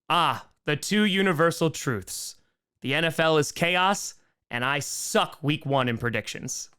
The two universal truths. The NFL is chaos, and I suck week 1 in predictions.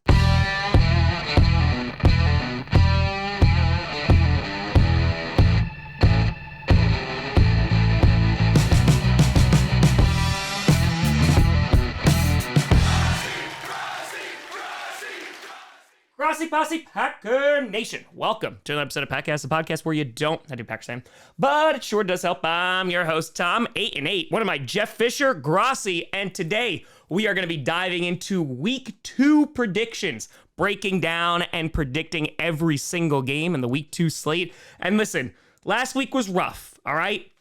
Grossi Posse Packer Nation. Welcome to another episode of Packcast, the podcast where you don't, I do Packers fan, but it sure does help. I'm your host, Tom, 8-8. One of my Jeff Fisher, Grossi, and today we are going to be diving into week 2 predictions, breaking down and predicting every single game in the week 2 slate. And listen, last week was rough, all right?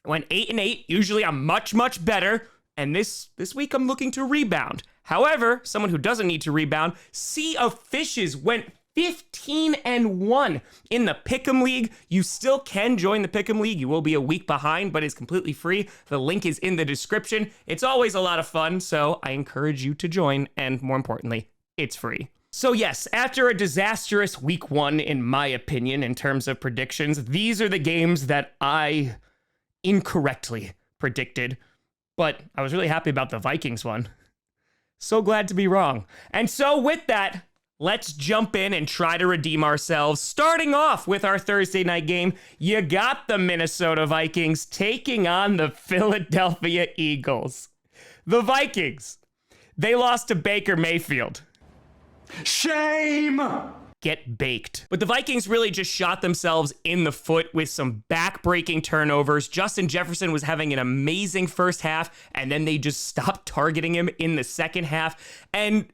I went 8-8. Usually I'm much better. And this week I'm looking to rebound. However, someone who doesn't need to rebound, Sea of Fishes went 15-1 in the Pick'em League. You still can join the Pick'em League. You will be a week behind, but it's completely free. The link is in the description. It's always a lot of fun, so I encourage you to join, and more importantly, it's free. So yes, after a disastrous week 1, in my opinion, in terms of predictions, these are the games that I incorrectly predicted. But I was really happy about the Vikings one. So glad to be wrong. And so with that, let's jump in and try to redeem ourselves. Starting off with our Thursday night game, you got the Minnesota Vikings taking on the Philadelphia Eagles. The Vikings, they lost to Baker Mayfield. Shame! Get baked. But the Vikings really just shot themselves in the foot with some back-breaking turnovers. Justin Jefferson was having an amazing first half, and then they just stopped targeting him in the second half. And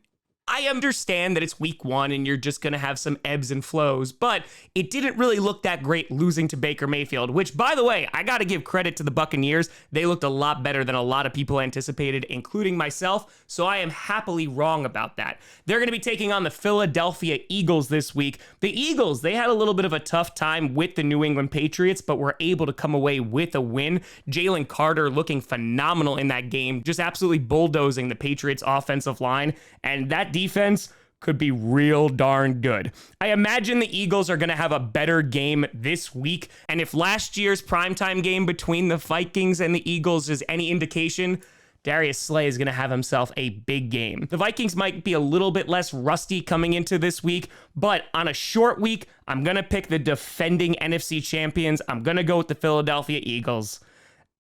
I understand that it's week 1 and you're just going to have some ebbs and flows, but it didn't really look that great losing to Baker Mayfield, which, by the way, I got to give credit to the Buccaneers. They looked a lot better than a lot of people anticipated, including myself, so I am happily wrong about that. They're going to be taking on the Philadelphia Eagles this week. The Eagles, they had a little bit of a tough time with the New England Patriots, but were able to come away with a win. Jalen Carter looking phenomenal in that game, just absolutely bulldozing the Patriots offensive line, and that defense could be real darn good. I imagine the Eagles are going to have a better game this week, and if last year's primetime game between the Vikings and the Eagles is any indication, Darius Slay is going to have himself a big game. The Vikings might be a little bit less rusty coming into this week, but on a short week, I'm going to pick the defending NFC champions. I'm going to go with the Philadelphia Eagles,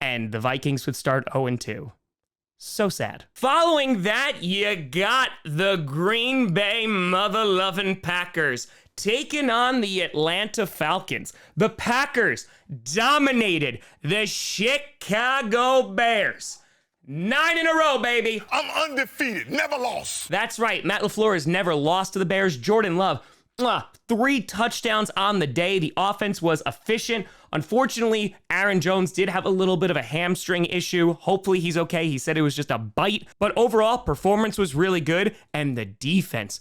and the Vikings would start 0-2. So sad. Following that, you got the Green Bay mother-loving Packers taking on the Atlanta Falcons. The Packers dominated the Chicago Bears. 9 in a row, baby. I'm undefeated, never lost. That's right. Matt LaFleur has never lost to the Bears. Jordan Love, 3 touchdowns on the day. The offense was efficient. Unfortunately, Aaron Jones did have a little bit of a hamstring issue. Hopefully he's okay. He said it was just a bite. But overall, performance was really good. And the defense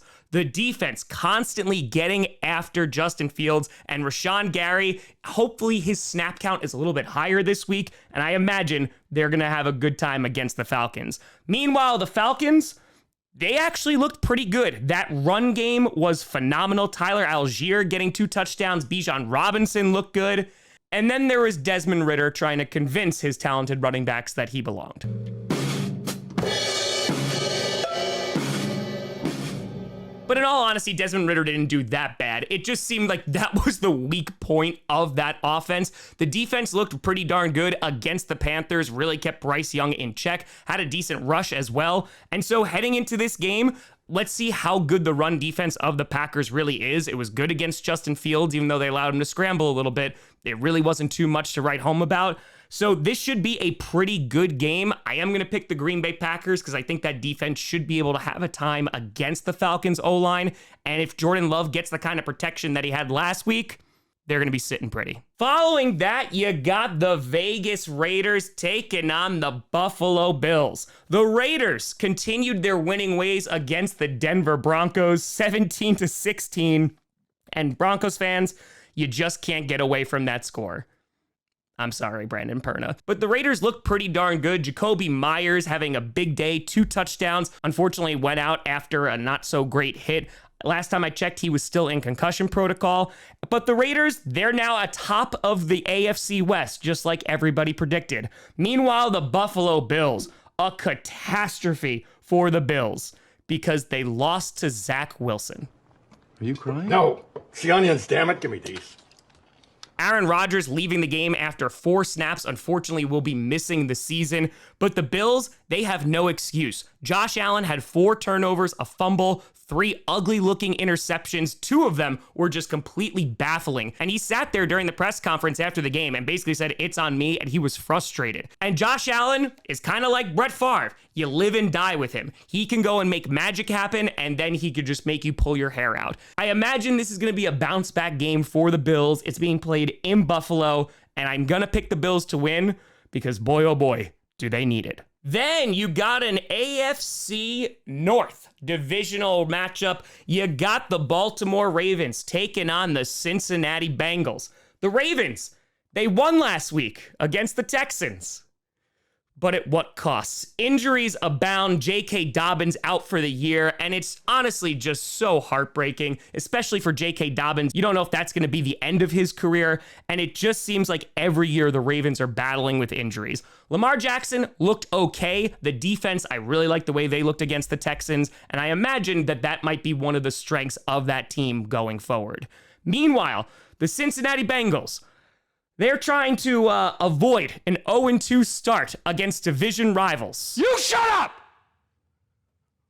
constantly getting after Justin Fields and Rashawn Gary. Hopefully his snap count is a little bit higher this week. And I imagine they're going to have a good time against the Falcons. Meanwhile, the Falcons, they actually looked pretty good. That run game was phenomenal. Tyler Algier getting 2 touchdowns. Bijan Robinson looked good. And then there was Desmond Ridder trying to convince his talented running backs that he belonged. But in all honesty, Desmond Ridder didn't do that bad. It just seemed like that was the weak point of that offense. The defense looked pretty darn good against the Panthers, really kept Bryce Young in check, had a decent rush as well. And so heading into this game, let's see how good the run defense of the Packers really is. It was good against Justin Fields, even though they allowed him to scramble a little bit. It really wasn't too much to write home about. So this should be a pretty good game. I am going to pick the Green Bay Packers because I think that defense should be able to have a time against the Falcons O-line. And if Jordan Love gets the kind of protection that he had last week, they're going to be sitting pretty. Following that, you got the Vegas Raiders taking on the Buffalo Bills. The Raiders continued their winning ways against the Denver Broncos, 17-16. And Broncos fans, you just can't get away from that score. I'm sorry, Brandon Perna. But the Raiders look pretty darn good. Jacoby Myers having a big day, 2 touchdowns. Unfortunately, went out after a not so great hit Last time I checked, he was still in concussion protocol. But the Raiders, they're now atop of the AFC West, just like everybody predicted. Meanwhile, the Buffalo Bills, a catastrophe for the Bills because they lost to Zach Wilson. Are you crying? No. It's the onions, damn it. Give me these. Aaron Rodgers leaving the game after 4 snaps, unfortunately, will be missing the season. But the Bills, they have no excuse. Josh Allen had 4 turnovers, a fumble, 3 ugly-looking interceptions. 2 of them were just completely baffling. And he sat there during the press conference after the game and basically said, "It's on me," and he was frustrated. And Josh Allen is kind of like Brett Favre. You live and die with him. He can go and make magic happen, and then he could just make you pull your hair out. I imagine this is going to be a bounce-back game for the Bills. It's being played in Buffalo, and I'm going to pick the Bills to win because, boy, oh boy, do they need it. Then you got an AFC North divisional matchup. You got the Baltimore Ravens taking on the Cincinnati Bengals. The Ravens, they won last week against the Texans. But at what cost? Injuries abound. J.K. Dobbins out for the year, and it's honestly just so heartbreaking, especially for J.K. Dobbins. You don't know if that's going to be the end of his career, and it just seems like every year the Ravens are battling with injuries. Lamar Jackson looked okay. The defense, I really like the way they looked against the Texans, and I imagine that that might be one of the strengths of that team going forward. Meanwhile, the Cincinnati Bengals, they're trying to avoid an 0-2 start against division rivals. You shut up!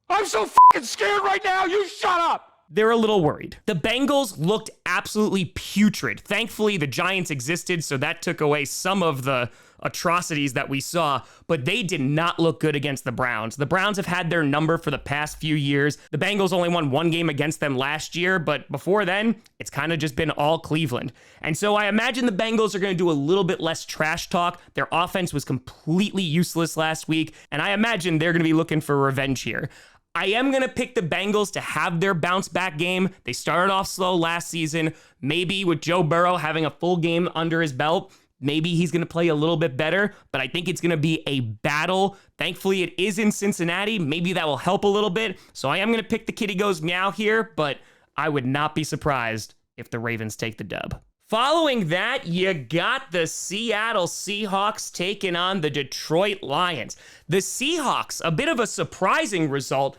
I'm so fucking scared right now. You shut up! They're a little worried. The Bengals looked absolutely putrid. Thankfully, the Giants existed, so that took away some of the atrocities that we saw, but they did not look good against the Browns. The Browns have had their number for the past few years. The Bengals only won 1 game against them last year, but before then, it's kind of just been all Cleveland. And so I imagine the Bengals are going to do a little bit less trash talk. Their offense was completely useless last week, and I imagine they're going to be looking for revenge here. I am going to pick the Bengals to have their bounce back game. They started off slow last season. Maybe with Joe Burrow having a full game under his belt, maybe he's going to play a little bit better, but I think it's going to be a battle. Thankfully, it is in Cincinnati. Maybe that will help a little bit. So I am going to pick the kitty goes meow here, but I would not be surprised if the Ravens take the dub. Following that, you got the Seattle Seahawks taking on the Detroit Lions. The Seahawks, a bit of a surprising result.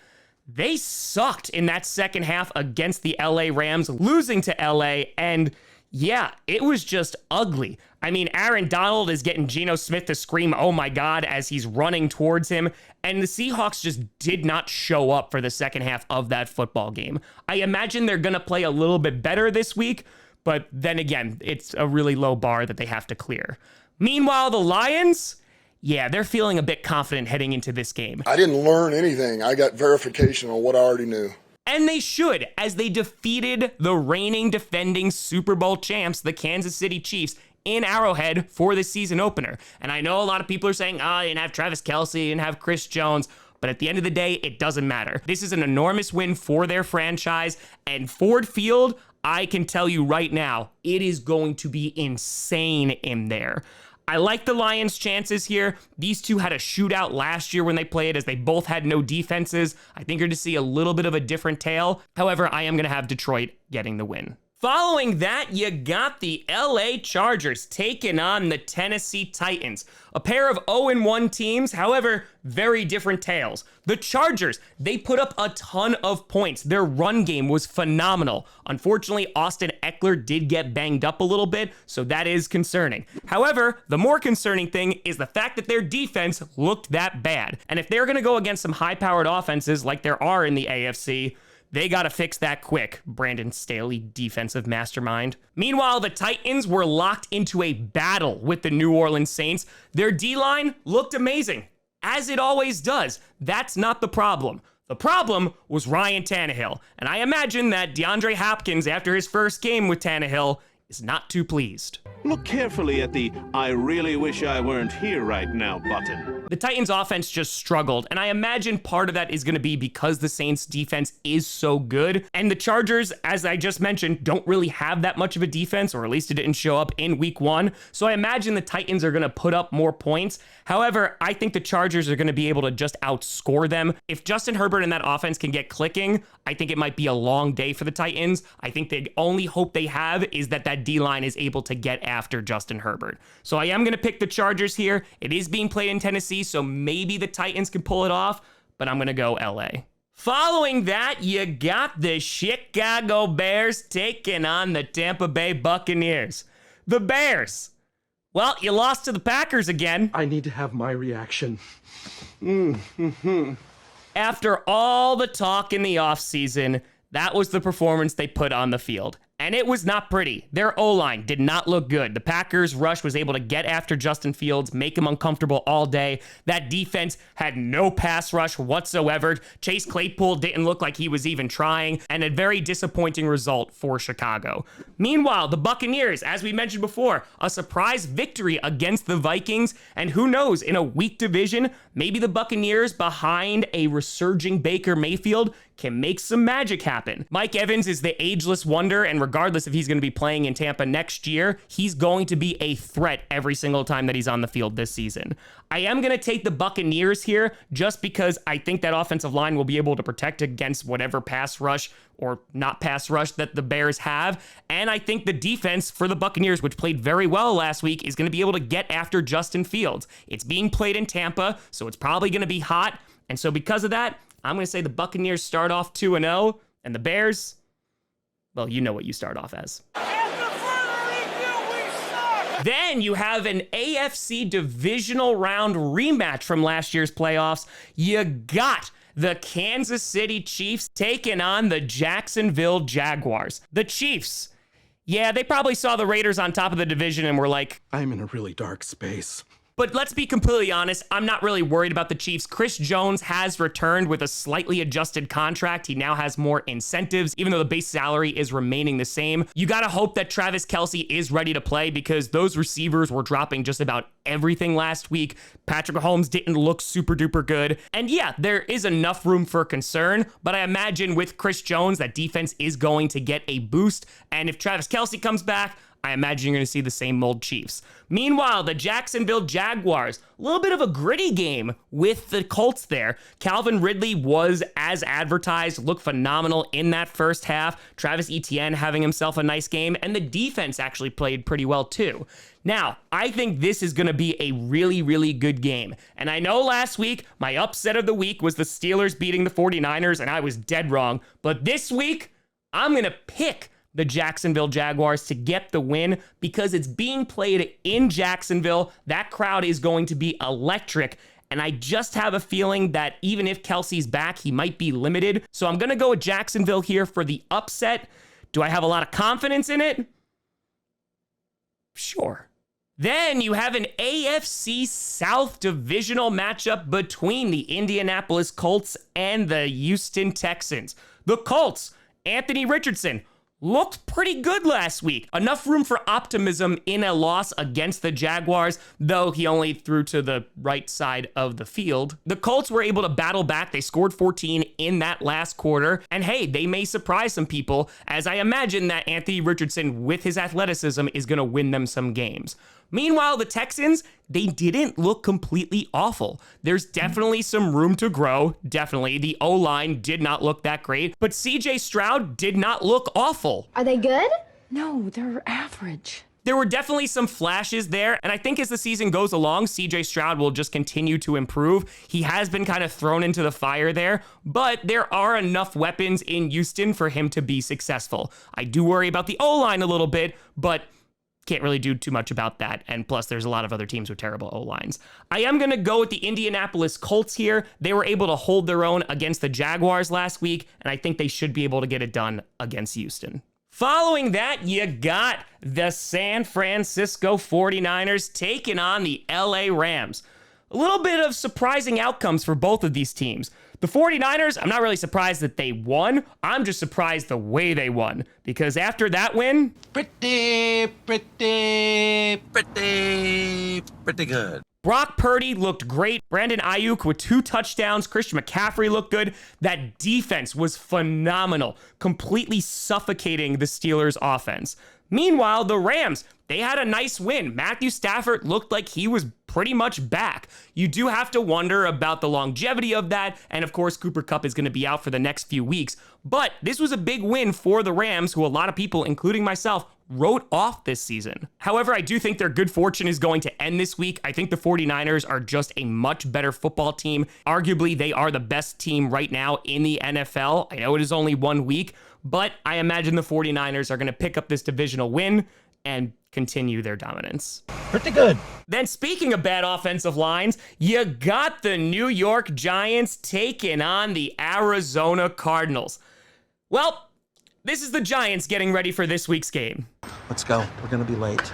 They sucked in that second half against the LA Rams, losing to LA, and yeah, it was just ugly. I mean, Aaron Donald is getting Geno Smith to scream, "Oh my God," as he's running towards him. And the Seahawks just did not show up for the second half of that football game. I imagine they're going to play a little bit better this week, but then again, it's a really low bar that they have to clear. Meanwhile, the Lions, yeah, they're feeling a bit confident heading into this game. I didn't learn anything. I got verification on what I already knew. And they should, as they defeated the reigning defending Super Bowl champs, the Kansas City Chiefs, in Arrowhead for the season opener. And I know a lot of people are saying, you didn't have Travis Kelce, you didn't have Chris Jones, but at the end of the day, it doesn't matter. This is an enormous win for their franchise, and Ford Field, I can tell you right now, it is going to be insane in there. I like the Lions' chances here. These two had a shootout last year when they played, as they both had no defenses. I think you're going to see a little bit of a different tale. However, I am going to have Detroit getting the win. Following that, you got the LA Chargers taking on the Tennessee Titans. A pair of 0-1 teams, however, very different tales. The Chargers, they put up a ton of points. Their run game was phenomenal. Unfortunately, Austin Eckler did get banged up a little bit, so that is concerning. However, the more concerning thing is the fact that their defense looked that bad. And if they're going to go against some high-powered offenses like there are in the AFC, they got to fix that quick, Brandon Staley, defensive mastermind. Meanwhile, the Titans were locked into a battle with the New Orleans Saints. Their D-line looked amazing, as it always does. That's not the problem. The problem was Ryan Tannehill. And I imagine that DeAndre Hopkins, after his first game with Tannehill, is not too pleased. Look carefully at the "I really wish I weren't here right now" button. The Titans offense just struggled, and I imagine part of that is going to be because the Saints defense is so good, and the Chargers, as I just mentioned, don't really have that much of a defense, or at least it didn't show up in week 1. So I imagine the Titans are going to put up more points. However, I think the Chargers are going to be able to just outscore them. If Justin Herbert and that offense can get clicking, I think it might be a long day for the Titans. I think the only hope they have is that D-line is able to get after Justin Herbert. So I am going to pick the Chargers here. It is being played in Tennessee, so maybe the Titans can pull it off, but I'm going to go LA. Following that, you got the Chicago Bears taking on the Tampa Bay Buccaneers. The Bears. Well, you lost to the Packers again. I need to have my reaction. After all the talk in the offseason, that was the performance they put on the field. And it was not pretty. Their O-line did not look good. The Packers' rush was able to get after Justin Fields, make him uncomfortable all day. That defense had no pass rush whatsoever. Chase Claypool didn't look like he was even trying, and a very disappointing result for Chicago. Meanwhile, the Buccaneers, as we mentioned before, a surprise victory against the Vikings, and who knows, in a weak division, maybe the Buccaneers behind a resurging Baker Mayfield can make some magic happen. Mike Evans is the ageless wonder, and regardless if he's going to be playing in Tampa next year, he's going to be a threat every single time that he's on the field this season. I am going to take the Buccaneers here just because I think that offensive line will be able to protect against whatever pass rush or not pass rush that the Bears have. And I think the defense for the Buccaneers, which played very well last week, is going to be able to get after Justin Fields. It's being played in Tampa, so it's probably going to be hot. And so because of that, I'm going to say the Buccaneers start off 2-0, and the Bears, well, you know what you start off as. Then you have an AFC divisional round rematch from last year's playoffs. You got the Kansas City Chiefs taking on the Jacksonville Jaguars. The Chiefs, yeah, they probably saw the Raiders on top of the division and were like, I'm in a really dark space. But let's be completely honest, I'm not really worried about the Chiefs. Chris Jones has returned with a slightly adjusted contract. He now has more incentives, even though the base salary is remaining the same. You gotta hope that Travis Kelce is ready to play because those receivers were dropping just about everything last week. Patrick Mahomes didn't look super duper good. And yeah, there is enough room for concern, but I imagine with Chris Jones, that defense is going to get a boost. And if Travis Kelce comes back, I imagine you're going to see the same old Chiefs. Meanwhile, the Jacksonville Jaguars, a little bit of a gritty game with the Colts there. Calvin Ridley was, as advertised, looked phenomenal in that first half. Travis Etienne having himself a nice game, and the defense actually played pretty well too. Now, I think this is going to be a really, really good game. And I know last week, my upset of the week was the Steelers beating the 49ers, and I was dead wrong. But this week, I'm going to pick the Jacksonville Jaguars to get the win because it's being played in Jacksonville. That crowd is going to be electric. And I just have a feeling that even if Kelsey's back, he might be limited. So I'm going to go with Jacksonville here for the upset. Do I have a lot of confidence in it? Sure. Then you have an AFC South divisional matchup between the Indianapolis Colts and the Houston Texans. The Colts, Anthony Richardson, looked pretty good last week. Enough room for optimism in a loss against the Jaguars, though he only threw to the right side of the field. The Colts were able to battle back. They scored 14 in that last quarter. And hey, they may surprise some people, as I imagine that Anthony Richardson, with his athleticism, is going to win them some games. Meanwhile, the Texans, they didn't look completely awful. There's definitely some room to grow. Definitely. The O-line did not look that great, but CJ Stroud did not look awful. Are they good? No, they're average. There were definitely some flashes there, and I think as the season goes along, CJ Stroud will just continue to improve. He has been kind of thrown into the fire there, but there are enough weapons in Houston for him to be successful. I do worry about the O-line a little bit, but can't really do too much about that. And plus, there's a lot of other teams with terrible O-lines. I am going to go with the Indianapolis Colts here. They were able to hold their own against the Jaguars last week, and I think they should be able to get it done against Houston. Following that, you got the San Francisco 49ers taking on the LA Rams. A little bit of surprising outcomes for both of these teams. The 49ers, I'm not really surprised that they won. I'm just surprised the way they won. Because after that win, pretty good. Brock Purdy looked great. Brandon Ayuk with 2 touchdowns. Christian McCaffrey looked good. That defense was phenomenal, completely suffocating the Steelers' offense. Meanwhile, the Rams, they had a nice win. Matthew Stafford looked like he was pretty much back. You do have to wonder about the longevity of that. And of course, Cooper Kupp is going to be out for the next few weeks. But this was a big win for the Rams, who a lot of people, including myself, wrote off this season. However, I do think their good fortune is going to end this week. I think the 49ers are just a much better football team. Arguably, they are the best team right now in the NFL. I know it is only 1 week, but I imagine the 49ers are going to pick up this divisional win and continue their dominance. Pretty good. Then speaking of bad offensive lines, you got the New York Giants taking on the Arizona Cardinals. Well, this is the Giants getting ready for this week's game. Let's go. We're going to be late.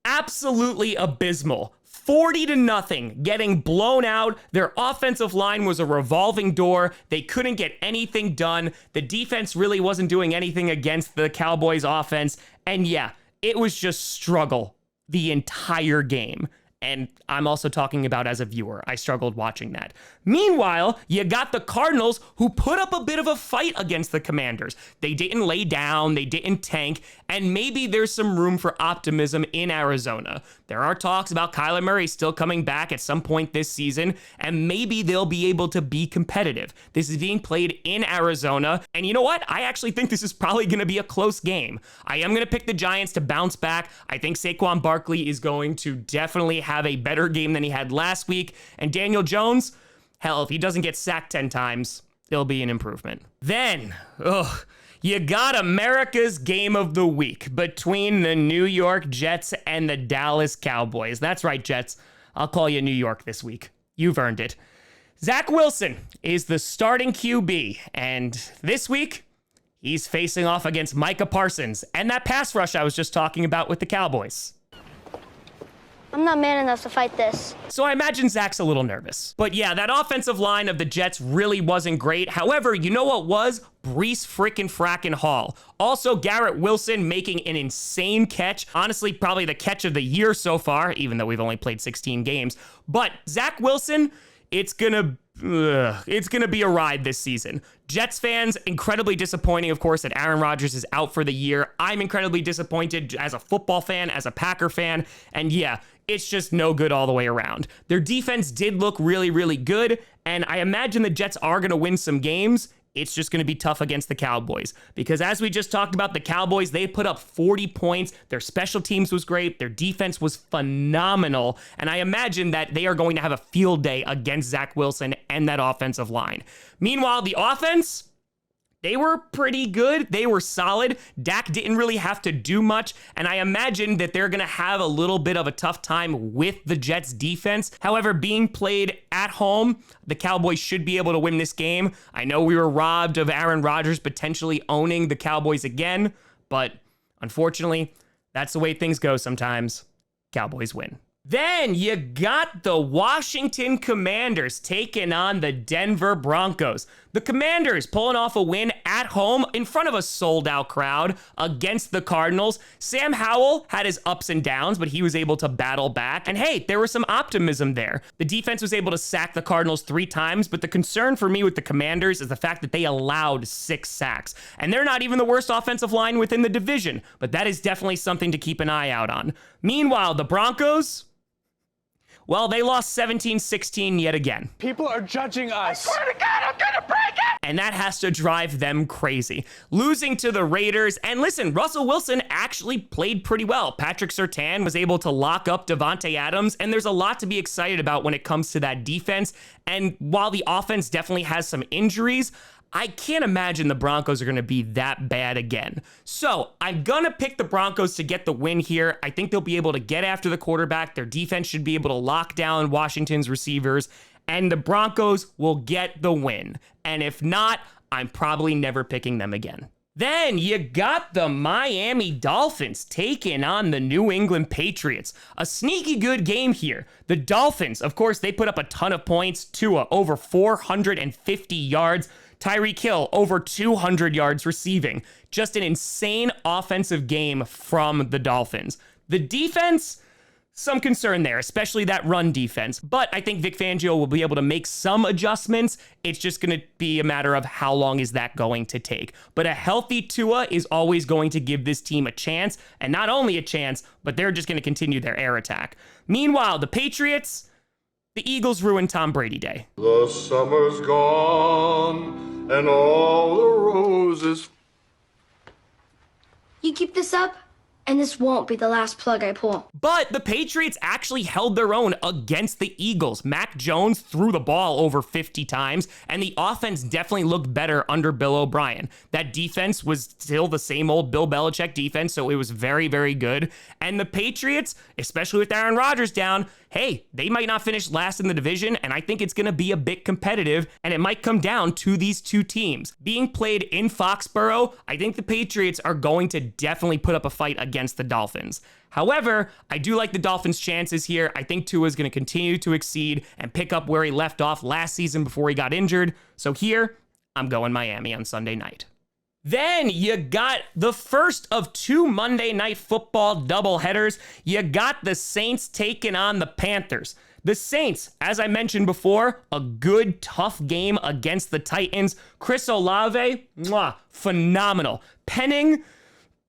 Absolutely abysmal. 40-0, getting blown out. Their offensive line was a revolving door. They couldn't get anything done. The defense really wasn't doing anything against the Cowboys offense. And yeah, it was just struggle the entire game. And I'm also talking about as a viewer. I struggled watching that. Meanwhile, you got the Cardinals, who put up a bit of a fight against the Commanders. They didn't lay down, they didn't tank, and maybe there's some room for optimism in Arizona. There are talks about Kyler Murray still coming back at some point this season, and maybe they'll be able to be competitive. This is being played in Arizona, and you know what? I actually think this is probably going to be a close game. I am going to pick the Giants to bounce back. I think Saquon Barkley is going to definitely have a better game than he had last week, and Daniel Jones, hell, if he doesn't get sacked 10 times, it'll be an improvement. Then, you got America's game of the week between the New York Jets and the Dallas Cowboys. That's right, Jets. I'll call you New York this week. You've earned it. Zach Wilson is the starting QB, and this week, he's facing off against Micah Parsons and that pass rush I was just talking about with the Cowboys. I'm not man enough to fight this. So I imagine Zach's a little nervous. But yeah, that offensive line of the Jets really wasn't great. However, you know what was? Breece frickin' Hall. Also, Garrett Wilson making an insane catch. Honestly, probably the catch of the year so far, even though we've only played 16 games. But Zach Wilson, it's gonna be a ride this season. Jets fans, incredibly disappointing, of course, that Aaron Rodgers is out for the year. I'm incredibly disappointed as a football fan, as a Packer fan, and yeah, it's just no good all the way around. Their defense did look really, really good, and I imagine the Jets are going to win some games. It's just going to be tough against the Cowboys because as we just talked about, the Cowboys, they put up 40 points. Their special teams was great. Their defense was phenomenal. And I imagine that they are going to have a field day against Zach Wilson and that offensive line. Meanwhile, the offense, they were pretty good. They were solid. Dak didn't really have to do much, and I imagine that they're going to have a little bit of a tough time with the Jets defense. However, being played at home, the Cowboys should be able to win this game. I know we were robbed of Aaron Rodgers potentially owning the Cowboys again, but unfortunately, that's the way things go sometimes. Cowboys win. Then you got the Washington Commanders taking on the Denver Broncos. The Commanders pulling off a win at home in front of a sold-out crowd against the Cardinals. Sam Howell had his ups and downs, but he was able to battle back. And hey, there was some optimism there. The defense was able to sack the Cardinals 3 times, but the concern for me with the Commanders is the fact that they allowed 6 sacks. And they're not even the worst offensive line within the division, but that is definitely something to keep an eye out on. Meanwhile, the Broncos, well, they lost 17-16 yet again. People are judging us. I swear to God, I'm gonna break it! And that has to drive them crazy. Losing to the Raiders, and listen, Russell Wilson actually played pretty well. Patrick Surtain was able to lock up Devontae Adams, and there's a lot to be excited about when it comes to that defense. And while the offense definitely has some injuries, I can't imagine the Broncos are going to be that bad again. So I'm going to pick the Broncos to get the win here. I think they'll be able to get after the quarterback. Their defense should be able to lock down Washington's receivers, and the Broncos will get the win. And if not, I'm probably never picking them again. Then you got the Miami Dolphins taking on the New England Patriots. A sneaky good game here. The Dolphins, of course, they put up a ton of points. Tua, over 450 yards. Tyreek Hill, over 200 yards receiving. Just an insane offensive game from the Dolphins. The defense, some concern there, especially that run defense. But I think Vic Fangio will be able to make some adjustments. It's just going to be a matter of how long is that going to take. But a healthy Tua is always going to give this team a chance. And not only a chance, but they're just going to continue their air attack. Meanwhile, the Patriots, the Eagles ruined Tom Brady Day. The summer's gone and all the roses. You keep this up, and this won't be the last plug I pull. But the Patriots actually held their own against the Eagles. Mac Jones threw the ball over 50 times, and the offense definitely looked better under Bill O'Brien. That defense was still the same old Bill Belichick defense, so it was very, very good. And the Patriots, especially with Aaron Rodgers down, hey, they might not finish last in the division, and I think it's going to be a bit competitive, and it might come down to these two teams. Being played in Foxborough, I think the Patriots are going to definitely put up a fight against the Dolphins. However, I do like the Dolphins' chances here. I think Tua is going to continue to exceed and pick up where he left off last season before he got injured. So here, I'm going Miami on Sunday night. Then you got the first of two Monday Night Football doubleheaders. You got the Saints taking on the Panthers. The Saints, as I mentioned before, a good, tough game against the Titans. Chris Olave, phenomenal. Penning,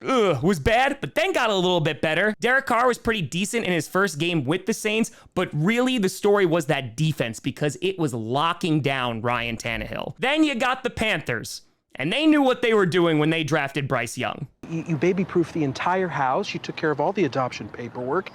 was bad, but then got a little bit better. Derek Carr was pretty decent in his first game with the Saints, but really the story was that defense because it was locking down Ryan Tannehill. Then you got the Panthers. And they knew what they were doing when they drafted Bryce Young. You baby-proofed the entire house. You took care of all the adoption paperwork.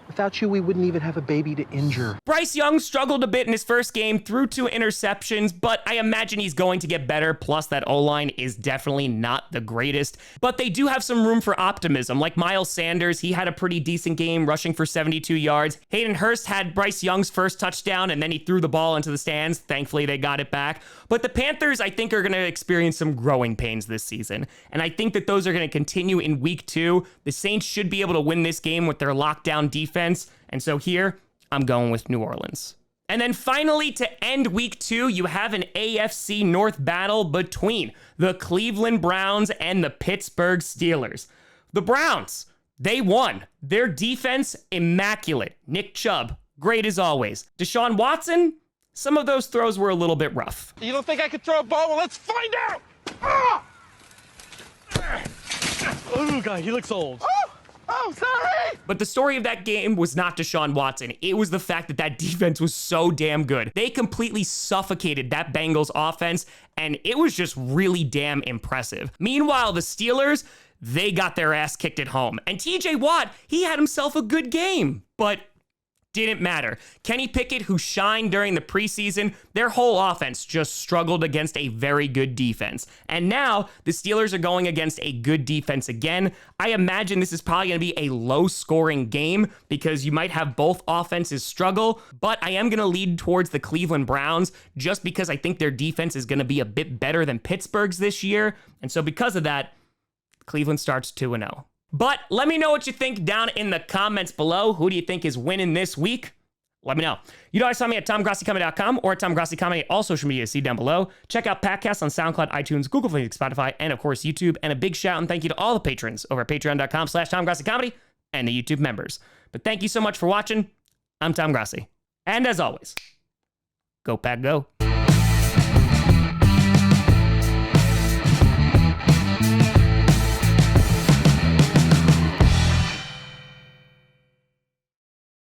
Without you, we wouldn't even have a baby to injure. Bryce Young struggled a bit in his first game, threw 2 interceptions, but I imagine he's going to get better. Plus, that O-line is definitely not the greatest. But they do have some room for optimism. Like Miles Sanders, he had a pretty decent game, rushing for 72 yards. Hayden Hurst had Bryce Young's first touchdown, and then he threw the ball into the stands. Thankfully, they got it back. But the Panthers, I think, are going to experience some growing pains this season. And I think that those are going to continue in week 2. The Saints should be able to win this game with their lockdown defense. And so here, I'm going with New Orleans. And then finally, to end week 2, you have an AFC North battle between the Cleveland Browns and the Pittsburgh Steelers. The Browns, they won. Their defense, immaculate. Nick Chubb, great as always. Deshaun Watson, some of those throws were a little bit rough. You don't think I could throw a ball? Well, let's find out! Ah! Oh, God, he looks old. Oh, sorry! But the story of that game was not Deshaun Watson. It was the fact that that defense was so damn good. They completely suffocated that Bengals offense, and it was just really damn impressive. Meanwhile, the Steelers, they got their ass kicked at home. And TJ Watt, he had himself a good game, but didn't matter. Kenny Pickett, who shined during the preseason, their whole offense just struggled against a very good defense. And now the Steelers are going against a good defense again. I imagine this is probably going to be a low-scoring game because you might have both offenses struggle, but I am going to lead towards the Cleveland Browns just because I think their defense is going to be a bit better than Pittsburgh's this year. And so because of that, Cleveland starts 2-0. But let me know what you think down in the comments below. Who do you think is winning this week? Let me know. You know, I saw me at TomGrossiComedy.com or at TomGrossiComedy, all social media, see down below. Check out Patcast on SoundCloud, iTunes, Google Play, Spotify, and of course, YouTube. And a big shout and thank you to all the patrons over at patreon.com/TomGrossiComedy and the YouTube members. But thank you so much for watching. I'm Tom Grossi. And as always, go Pack Go.